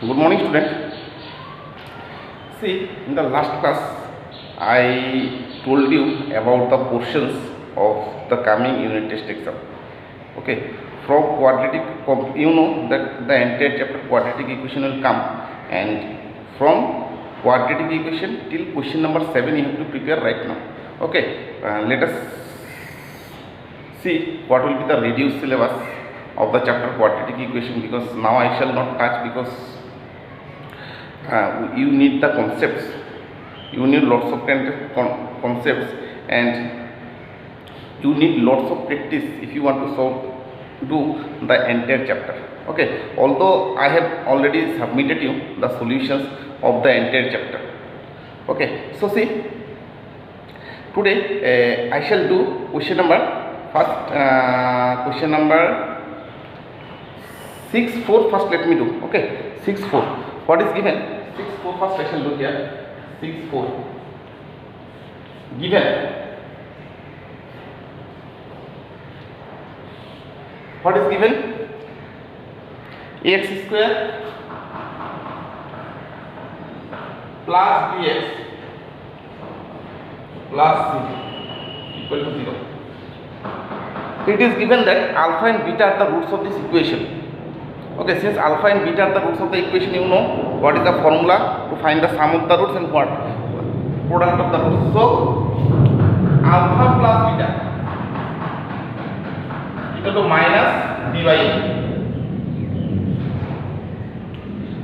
Good morning, student. See, in the last class, I told you about the portions of the coming unit test exam. Okay, from quadratic, you know that the entire chapter quadratic equation will come, and from quadratic equation till question number 7 you have to prepare right now. Okay, let us see what will be the reduced syllabus of the chapter quadratic equation, because now I shall not touch, because you need the concepts, you need lots of concepts, and you need lots of practice if you want to do the entire chapter. Okay, although I have already submitted you the solutions of the entire chapter. Okay, so see, today I shall do question number question number 6-4 first. Let me do. Okay, 6-4. What is given? 6-4 first I shall do here. 6-4 given. What is given? Ax square plus bx plus c equal to 0. It is given that alpha and beta are the roots of this equation. Okay, since alpha and beta are the roots of the equation, you know what is the formula to find the sum of the roots and what product of the roots. So alpha plus beta equal to minus b by a.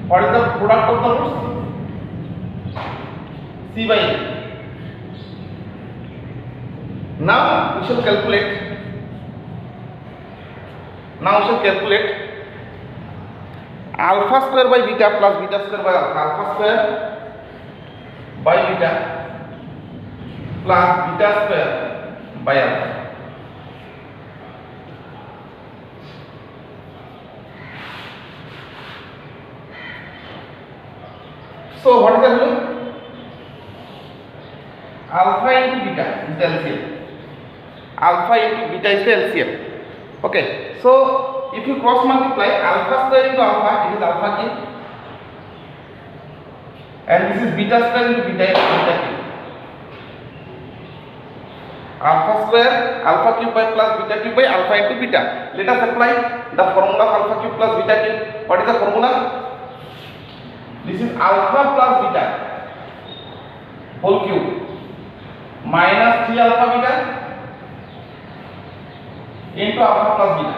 What is the product of the roots? c by a. Now we shall calculate. Alpha square by beta plus beta square by alpha. Alpha square by beta plus beta square by alpha. So what is the value? Alpha into beta is the LCM. Alpha into beta is the LCM. Okay, so if you cross multiply alpha square into alpha, it is alpha cube, and this is beta square into beta cube. Alpha square, alpha cube by plus beta cube by alpha into beta. Let us apply the formula of alpha cube plus beta cube. What is the formula? This is alpha plus beta whole cube minus 3 alpha beta into alpha plus beta.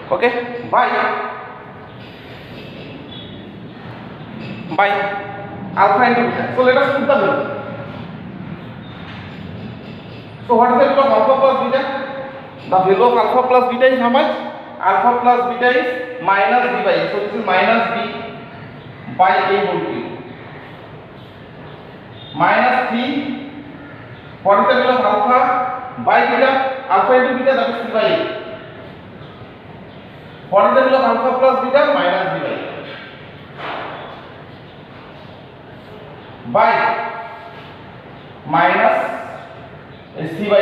Okay, by alpha into beta. So let us put the value. So what is the value of alpha plus beta? The value of alpha plus beta is how much? Alpha plus beta is minus b by a. So this is minus b by a whole cube minus 3. What is the value of alpha by beta? Alpha into beta, that is c by a. What is the value of alpha plus beta? Minus b by a. By minus c by a.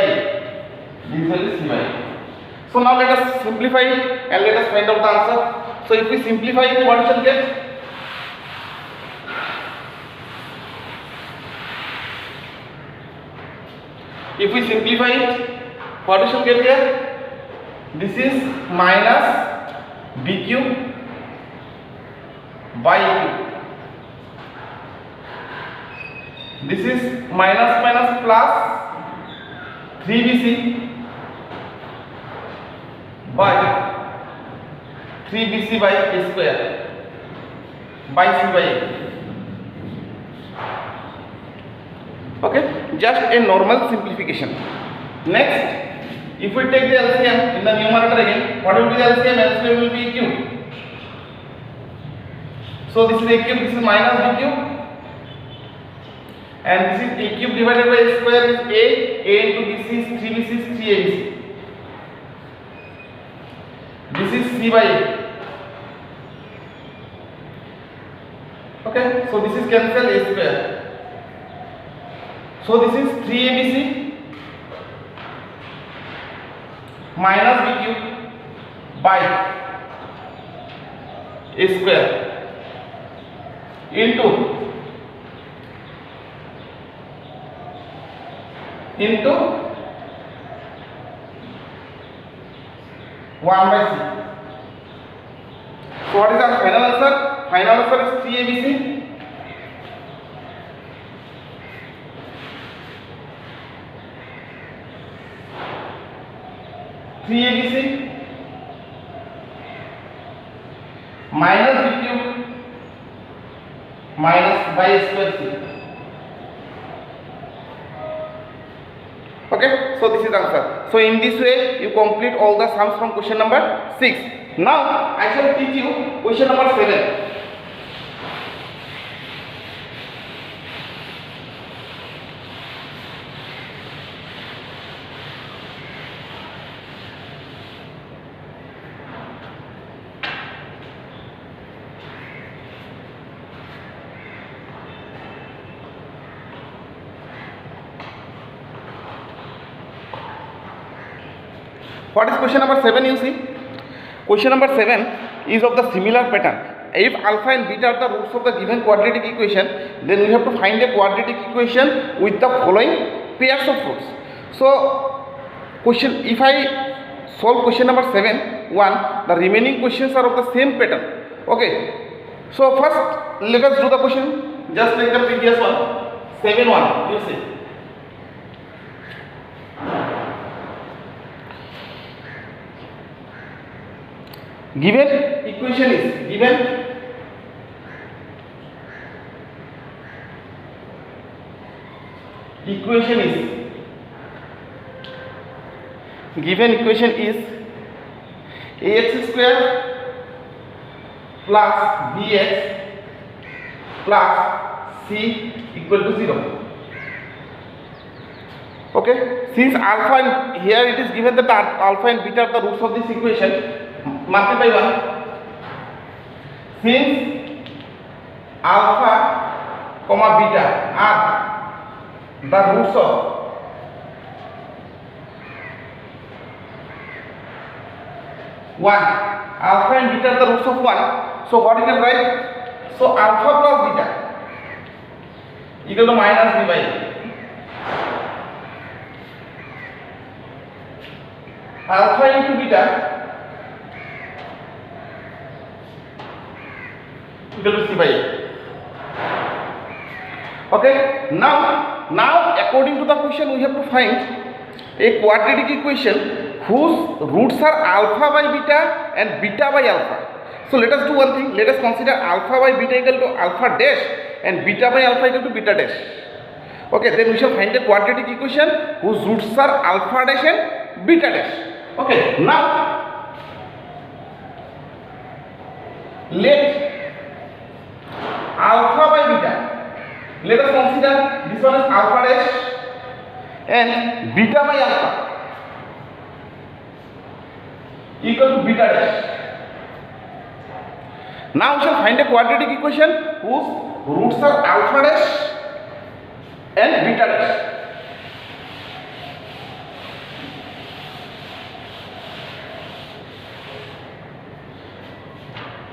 This value is c by a. So now let us simplify it and let us find out the answer. So if we simplify it, what we shall get? If we simplify it, what we shall get here? This is minus b cube by a cube. This is minus plus 3bc by 3bc by a square by c by a. Okay, just a normal simplification. Next, if we take the LCM in the numerator again, what will be the LCM? LCM will be a cube. So this is a cube, this is minus b cube, and this is a cube divided by a square is a into bc is 3bc is 3abc. This is c by a. Okay, so this is cancelled, a square. So this is 3abc minus b cube by a square into 1 by c. So what is our final answer? Final answer is 3abc. minus b cube minus by square c. Okay, so this is answer. So in this way you complete all the sums from question number 6. Now I shall teach you question number 7. What is question number 7? You see, question number 7 is of the similar pattern. If alpha and beta are the roots of the given quadratic equation, then we have to find a quadratic equation with the following pairs of roots. So if I solve question number 7, the remaining questions are of the same pattern. Okay, so first let us do the question just like the previous one. 7-1, you see. Given equation is given equation is ax square plus bx plus c equal to 0. Okay, since alpha and here it is given that alpha and beta are the roots of this equation, marked by 1. Since alpha comma beta are the roots of alpha and beta are the roots of 1, so what you can write? So alpha plus beta equal to minus b by a. Alpha into beta equal to c by a. Okay, now according to the question we have to find a quadratic equation whose roots are alpha by beta and beta by alpha. So let us do one thing, let us consider alpha by beta equal to alpha dash and beta by alpha equal to beta dash. Okay, then we shall find a quadratic equation whose roots are alpha dash and beta dash. Okay, now let alpha by beta, let us consider this one is alpha dash and beta by alpha equal to beta dash. Now we shall find a quadratic equation whose roots are alpha dash and beta dash.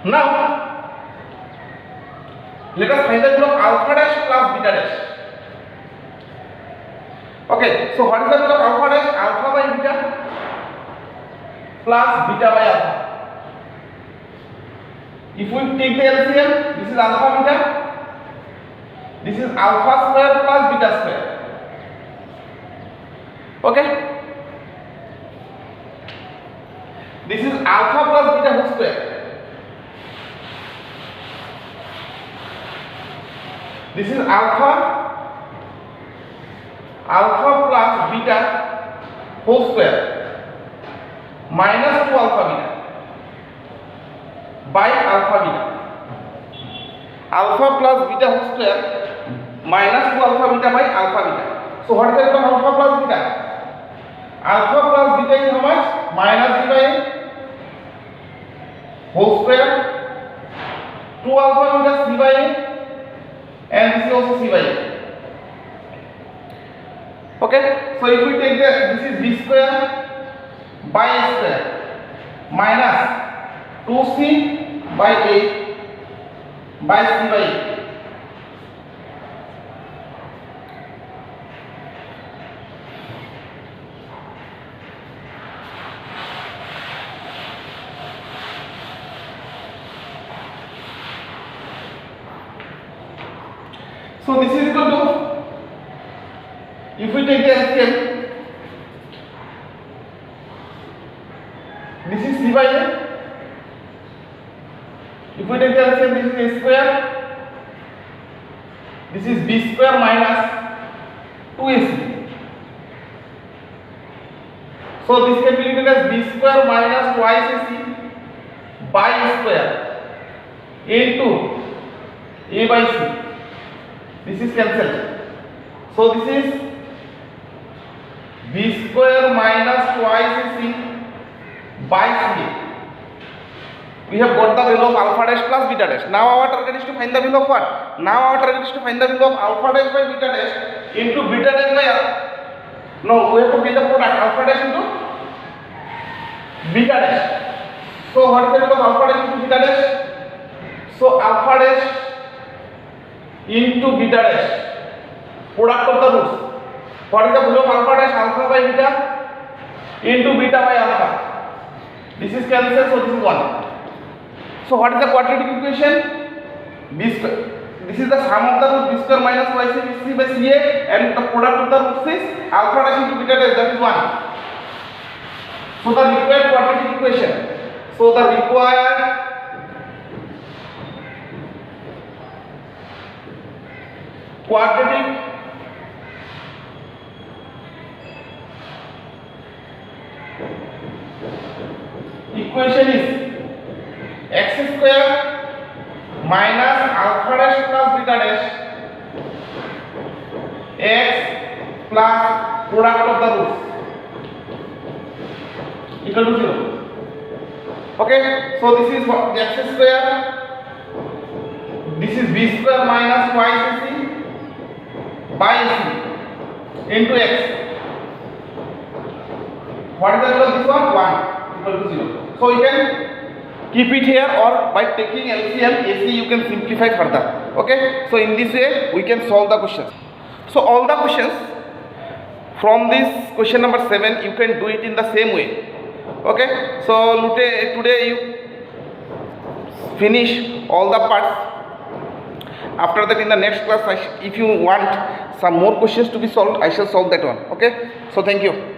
Now let us find the value of alpha dash plus beta dash. Okay, so what is the value of alpha dash? Alpha by beta plus beta by alpha. If we take the LCM, this is alpha beta, this is alpha square plus beta square. Okay, this is alpha plus beta whole square. This is alpha plus beta whole square minus 2 alpha beta by alpha beta. Alpha plus beta whole square minus 2 alpha beta by alpha beta. So what is the value of alpha plus beta? Alpha plus beta is how much? Minus b by a whole square, 2 alpha beta c by a, and this is also c by a. Okay, so if we take this is b square by a square minus 2c by A by C by A. So this is equal to, if we take the LCM, this is C by A. If we take the LCM, this is A square, this is B square minus 2AC. So this can be written as B square minus twice AC by A square into A by C. This is cancelled. So this is B square minus twice AC by C. We have got the value of alpha dash plus beta dash. Now our target is to find the value of what? Now our target is to find the value of alpha dash by beta dash into beta dash by no, we have to get the product alpha dash into beta dash. So what is the value of alpha dash into beta dash? So alpha dash into beta dash, product of the roots. What is the value of alpha dash? Alpha by beta into beta by alpha. This is cancelled, so this is 1. So what is the quadratic equation? B square. This is the sum of the root B square minus twice AC by CA, and the product of the roots is alpha dash into beta dash, that is 1. So the required quadratic equation. So the required quadratic equation is x square minus alpha dash plus beta dash x plus product of the roots equal to 0. Okay, so this is what x square, this is b square minus twice ac by ac into x. What is the value of this one? 1 equal to 0. So you can keep it here, or by taking LCM AC you can simplify further. Okay, so in this way we can solve the questions. So all the questions from this question number 7 you can do it in the same way. Okay, so today you finish all the parts. After that in the next class, if you want some more questions to be solved, I shall solve that one. Okay, so thank you.